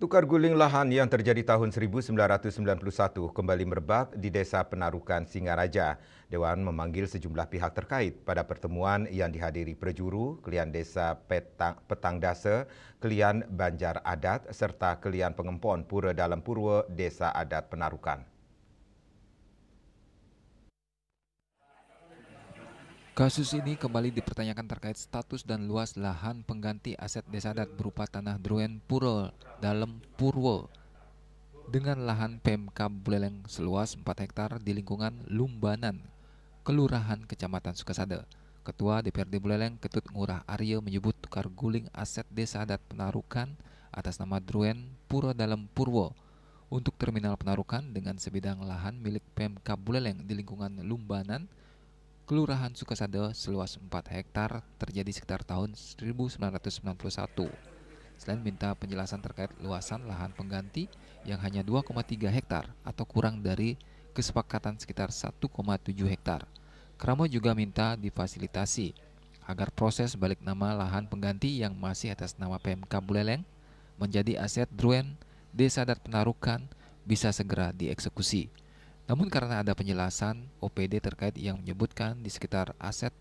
Tukar guling lahan yang terjadi tahun 1991 kembali merebak di Desa Penarukan, Singaraja. Dewan memanggil sejumlah pihak terkait pada pertemuan yang dihadiri prejuru, Kelian Desa Petangdase, Kelian Banjar Adat, serta Kelian Pengempon Pura Dalam Purwo Desa Adat Penarukan. Kasus ini kembali dipertanyakan terkait status dan luas lahan pengganti aset desa adat berupa tanah Druen Pura Dalam Purwo dengan lahan PMK Buleleng seluas 4 hektar di lingkungan Lumbanan, Kelurahan Kecamatan Sukasada. Ketua DPRD Buleleng Ketut Ngurah Arya menyebut tukar guling aset desa adat Penarukan atas nama Druen Pura Dalam Purwo untuk terminal Penarukan dengan sebidang lahan milik PMK Buleleng di lingkungan Lumbanan, Kelurahan Sukasada seluas 4 hektar terjadi sekitar tahun 1991. Selain minta penjelasan terkait luasan lahan pengganti yang hanya 2,3 hektar atau kurang dari kesepakatan sekitar 1,7 hektar. Kramo juga minta difasilitasi agar proses balik nama lahan pengganti yang masih atas nama PMK Buleleng menjadi aset Druen Desa Adat Penarukan bisa segera dieksekusi. Namun karena ada penjelasan OPD terkait yang menyebutkan di sekitar aset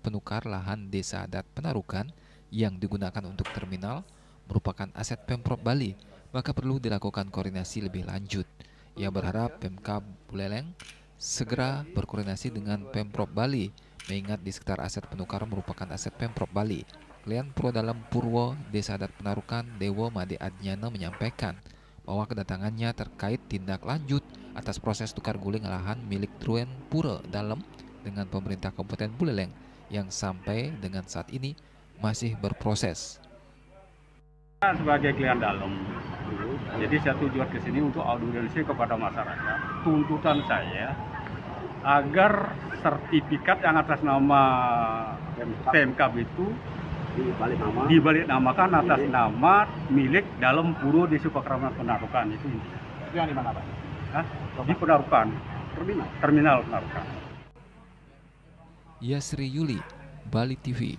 penukar lahan Desa Adat Penarukan yang digunakan untuk terminal merupakan aset Pemprov Bali, maka perlu dilakukan koordinasi lebih lanjut. Ia berharap PMK Buleleng segera berkoordinasi dengan Pemprov Bali, mengingat di sekitar aset penukar merupakan aset Pemprov Bali. Kelian Pura Dalam Purwo Desa Adat Penarukan Dewo Made Adnyana menyampaikan bahwa kedatangannya terkait tindak lanjut atas proses tukar guling lahan milik Druen Pura Dalam dengan pemerintah Kabupaten Buleleng yang sampai dengan saat ini masih berproses. Sebagai klien dalam, jadi saya tujuan ke sini untuk audiensi kepada masyarakat. Tuntutan saya agar sertifikat yang atas nama PMK itu dibalik namakan atas nama milik Dalam Purwo Desa Penarukan itu. Itu yang di mana, Pak? Hah? Di Penarukan. Terminal Penarukan. Yasri Yuli, Bali TV.